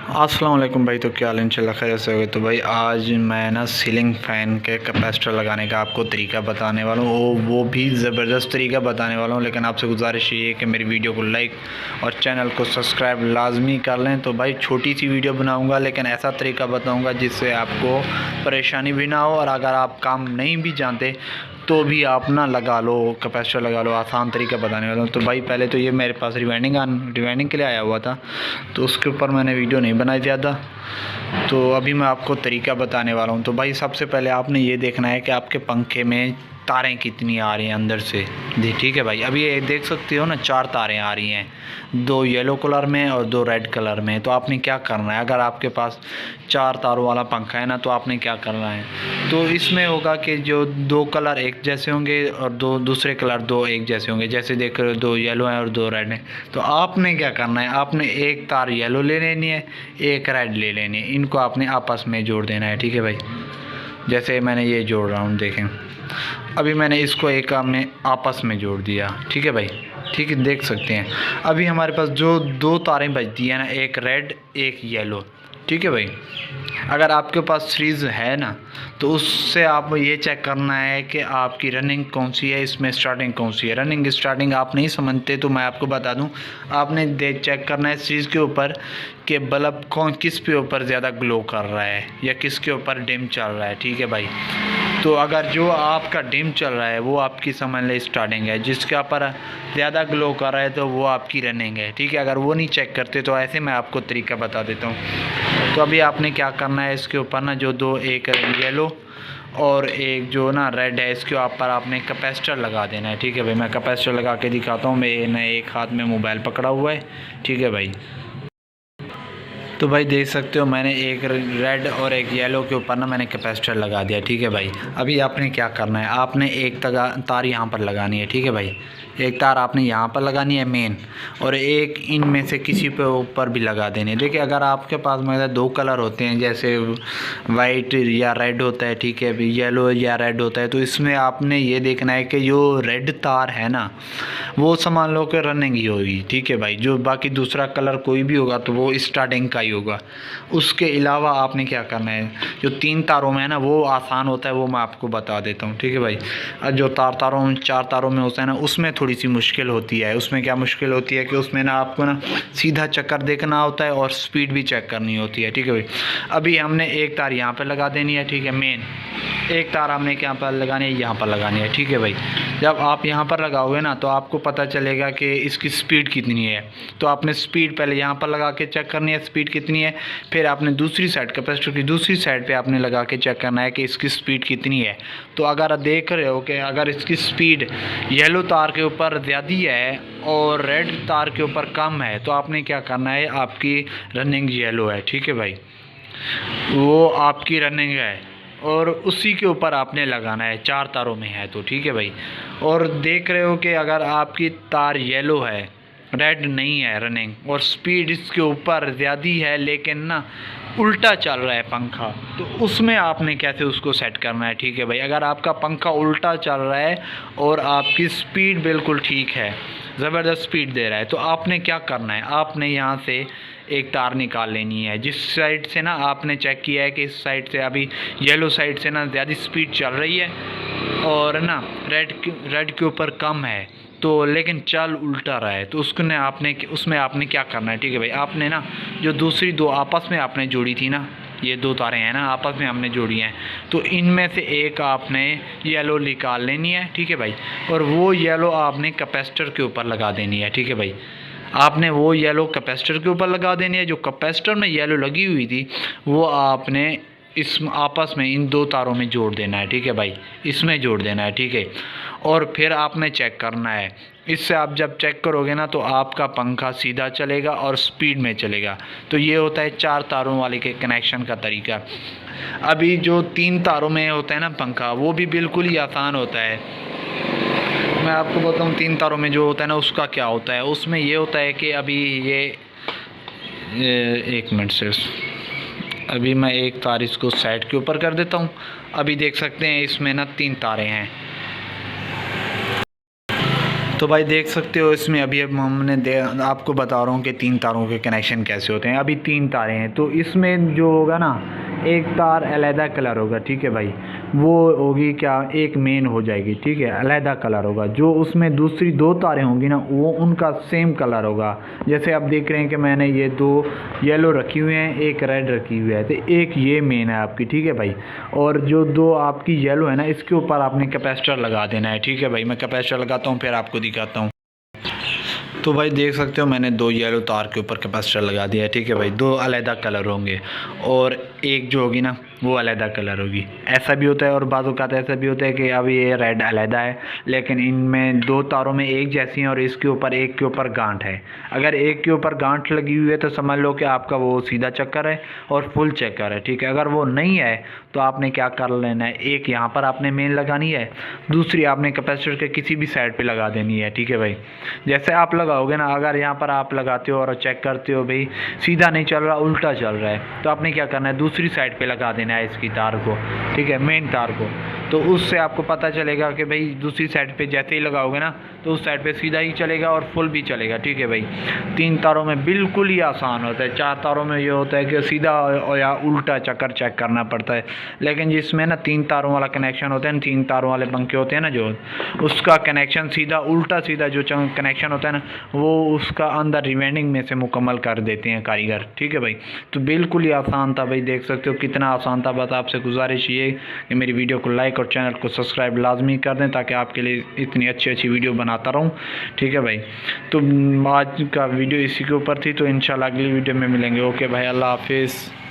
अस्सलाम वालेकुम भाई। तो क्या हाल इंशाल्लाह खैर से होगा। तो भाई आज मैं ना सीलिंग फ़ैन के कैपेसिटर लगाने का आपको तरीका बताने वाला हूँ, वो भी ज़बरदस्त तरीका बताने वाला हूँ। लेकिन आपसे गुजारिश ये है कि मेरी वीडियो को लाइक और चैनल को सब्सक्राइब लाजमी कर लें। तो भाई छोटी सी वीडियो बनाऊँगा लेकिन ऐसा तरीका बताऊँगा जिससे आपको परेशानी भी ना हो, और अगर आप काम नहीं भी जानते तो भी आप ना लगा लो, कैपेसिटर लगा लो। आसान तरीका बताने वाला हूँ। तो भाई पहले तो ये मेरे पास रिवाइंडिंग के लिए आया हुआ था, तो उसके ऊपर मैंने वीडियो नहीं बनाई ज़्यादा। तो अभी मैं आपको तरीका बताने वाला हूँ। तो भाई सबसे पहले आपने ये देखना है कि आपके पंखे में तारें कितनी आ रही हैं अंदर से। जी ठीक है भाई, अभी ये देख सकते हो ना, 4 तारें आ रही हैं, 2 येलो कलर में और 2 रेड कलर में। तो आपने क्या करना है, अगर आपके पास 4 तारों वाला पंखा है ना, तो आपने क्या करना है, तो इसमें होगा कि जो 2 कलर एक जैसे होंगे और 2 दूसरे कलर 2 एक जैसे होंगे। जैसे देख रहे हो 2 येलो हैं और 2 रेड हैं। तो आपने क्या करना है, आपने एक तार येलो ले लेनी है, एक रेड ले लेनी है, इनको आपने आपस में जोड़ देना है। ठीक है भाई, जैसे मैंने ये जोड़ रहा हूँ, देखें अभी मैंने इसको एक आपने आपस में जोड़ दिया। ठीक है भाई, ठीक है, देख सकते हैं। अभी हमारे पास जो 2 तारें बचती हैं ना, एक रेड एक येलो। ठीक है भाई, अगर आपके पास सीरीज़ है ना, तो उससे आप ये चेक करना है कि आपकी रनिंग कौन सी है, इसमें स्टार्टिंग कौन सी है। रनिंग स्टार्टिंग आप नहीं समझते तो मैं आपको बता दूं, आपने चेक करना है सीरीज़ के ऊपर कि बल्ब किस पे ऊपर ज़्यादा ग्लो कर रहा है या किसके ऊपर डिम चल रहा है। ठीक है भाई, तो अगर जो आपका डिम चल रहा है वो आपकी समझ ले स्टार्टिंग है, जिसके ऊपर ज़्यादा ग्लो कर रहा है तो वो आपकी रनिंग है। ठीक है, अगर वो नहीं चेक करते तो ऐसे मैं आपको तरीका बता देता हूँ। तो अभी आपने क्या करना है, इसके ऊपर ना जो 2 एक येलो और एक जो ना रेड है, इसके ऊपर आपने कैपेसिटर लगा देना है। ठीक है भाई, मैं कैपेसिटर लगा के दिखाता हूँ। मैं एक हाथ में मोबाइल पकड़ा हुआ है। ठीक है भाई, तो भाई देख सकते हो मैंने एक रेड और एक येलो के ऊपर ना मैंने कैपेसिटर लगा दिया। ठीक है भाई, अभी आपने क्या करना है, आपने एक तार यहाँ पर लगानी है। ठीक है भाई, एक तार आपने यहाँ पर लगानी है मेन, और एक इनमें से किसी पे ऊपर भी लगा देनी है। देखिए अगर आपके पास मतलब 2 कलर होते हैं, जैसे वाइट या रेड होता है, ठीक है, येलो या रेड होता है, तो इसमें आपने ये देखना है कि जो रेड तार है ना, वो सामान लो के रनिंग ही होगी। ठीक है भाई, जो बाकी दूसरा कलर कोई भी होगा तो वो स्टार्टिंग का ही होगा। उसके अलावा आपने क्या करना है, जो 3 तारों में है ना, वो आसान होता है, वो मैं आपको बता देता हूँ। ठीक है भाई, और जो 4 तारों में होता है ना, उसमें थोड़ी सी मुश्किल होती है। उसमें क्या मुश्किल होती है कि उसमें ना आपको ना सीधा चक्कर देखना होता है और स्पीड भी चेक करनी होती है। ठीक है भाई, अभी हमने एक तार यहाँ पर लगा देनी है। ठीक है, मेन एक तार हमने यहाँ पर लगानी है, यहाँ पर लगानी है। ठीक है भाई, जब आप यहाँ पर लगाओगे ना तो आपको पता चलेगा कि इसकी स्पीड कितनी है। तो आपने स्पीड पहले यहाँ पर लगा के चेक करनी है स्पीड कितनी है, फिर आपने दूसरी साइड कैपेसिटर की दूसरी साइड पे आपने लगा के चेक करना है कि इसकी स्पीड कितनी है। तो अगर देख रहे हो कि अगर इसकी स्पीड येलो तार के ऊपर ज़्यादा है और रेड तार के ऊपर कम है, तो आपने क्या करना है, आपकी रनिंग येलो है। ठीक है भाई, वो आपकी रनिंग है और उसी के ऊपर आपने लगाना है, 4 तारों में है तो। ठीक है भाई, और देख रहे हो कि अगर आपकी तार येलो है, रेड नहीं है रनिंग, और स्पीड इसके ऊपर ज़्यादा है लेकिन ना उल्टा चल रहा है पंखा, तो उसमें आपने कैसे उसको सेट करना है। ठीक है भाई, अगर आपका पंखा उल्टा चल रहा है और आपकी स्पीड बिल्कुल ठीक है, ज़बरदस्त स्पीड दे रहा है, तो आपने क्या करना है, आपने यहाँ से एक तार निकाल लेनी है। जिस साइड से ना आपने चेक किया है कि इस साइड से अभी येलो साइड से ना ज़्यादा स्पीड चल रही है और ना रेड के ऊपर कम है, तो लेकिन चल उल्टा रहा है, तो उसमें आपने क्या करना है। ठीक है भाई, आपने ना जो दूसरी 2 आपस में आपने जोड़ी थी ना, ये 2 तारें हैं ना आपस में हमने जोड़ी हैं, तो इनमें से एक आपने येलो निकाल लेनी है। ठीक है भाई, और वो येलो आपने कैपेसिटर के ऊपर लगा देनी है। ठीक है भाई, आपने वो येलो कैपेसिटर के ऊपर लगा देनी है। जो कैपेसिटर में येलो लगी हुई थी वो आपने इस आपस में इन 2 तारों में जोड़ देना है। ठीक है भाई, इसमें जोड़ देना है। ठीक है, और फिर आपने चेक करना है। इससे आप जब चेक करोगे ना तो आपका पंखा सीधा चलेगा और स्पीड में चलेगा। तो ये होता है 4 तारों वाले के कनेक्शन का तरीका। अभी जो 3 तारों में होता है ना पंखा, वो भी बिल्कुल ही आसान होता है। मैं आपको बताऊँ 3 तारों में जो होता है ना, उसका क्या होता है, उसमें ये होता है कि अभी ये एक मिनट से, अभी मैं एक तार इसको साइड के ऊपर कर देता हूँ। अभी देख सकते हैं इसमें ना 3 तारें हैं। तो भाई देख सकते हो इसमें अभी अब आपको बता रहा हूँ कि 3 तारों के कनेक्शन कैसे होते हैं। अभी 3 तारें हैं तो इसमें जो होगा ना, एक तार अलहदा कलर होगा, ठीक है भाई, वो होगी क्या, एक मेन हो जाएगी, ठीक है, अलहदा कलर होगा। जो उसमें दूसरी 2 तारें होंगी ना, वो उनका सेम कलर होगा। जैसे आप देख रहे हैं कि मैंने ये 2 येलो रखी हुई हैं, एक रेड रखी हुई है, तो एक ये मेन है आपकी, ठीक है भाई। और जो 2 आपकी येलो है ना, इसके ऊपर आपने कैपेसिटर लगा देना है, ठीक है भाई। मैं कैपेसिटर लगाता हूँ फिर आपको दिखाता हूँ। तो भाई देख सकते हो मैंने 2 येलो तार के ऊपर कैपेसिटर लगा दिया है, ठीक है भाई। 2 अलहदा कलर होंगे और एक जो होगी ना वो अलहदा कलर होगी। ऐसा भी होता है और बाज़ औक़ात ऐसा भी होता है कि अब ये रेड अलहदा है लेकिन इनमें 2 तारों में एक जैसी हैं और इसके ऊपर एक के ऊपर गांठ है। अगर एक के ऊपर गांठ लगी हुई है तो समझ लो कि आपका वो सीधा चक्कर है और फुल चक्कर है, ठीक है। अगर वो नहीं है तो आपने क्या कर लेना है, एक यहाँ पर आपने मेन लगानी है, दूसरी आपने कैपेसिटर के किसी भी साइड पर लगा देनी है, ठीक है भाई। जैसे आप लगाओगे ना, अगर यहाँ पर आप लगाते हो और चेक करते हो भाई सीधा नहीं चल रहा, उल्टा चल रहा है, तो आपने क्या करना है, दूसरी साइड पे लगा देना है इसकी तार को, ठीक है, मेन तार को। तो उससे आपको पता चलेगा कि भाई दूसरी साइड पे जैसे ही लगाओगे ना तो उस साइड पे सीधा ही चलेगा और फुल भी चलेगा, ठीक है भाई। 3 तारों में बिल्कुल ही आसान होता है। 4 तारों में ये होता है कि सीधा या उल्टा चक्कर चेक करना पड़ता है, लेकिन जिसमें ना 3 तारों वाला कनेक्शन होता है, 3 तारों वाले पंखे होते हैं ना, जो उसका कनेक्शन सीधा उल्टा सीधा जो कनेक्शन होता है ना, वो उसका अंदर रिवाइंडिंग में से मुकम्मल कर देते हैं कारीगर, ठीक है भाई। तो बिल्कुल ही आसान था भाई, देख सकते हो कितना आसान था। बस आपसे गुजारिश ये कि मेरी वीडियो को लाइक और चैनल को सब्सक्राइब लाजमी कर दें ताकि आपके लिए इतनी अच्छी अच्छी वीडियो बनाता रहूं, ठीक है भाई। तो आज का वीडियो इसी के ऊपर थी, तो इंशाल्लाह अगली वीडियो में मिलेंगे। ओके भाई, अल्लाह हाफिज़।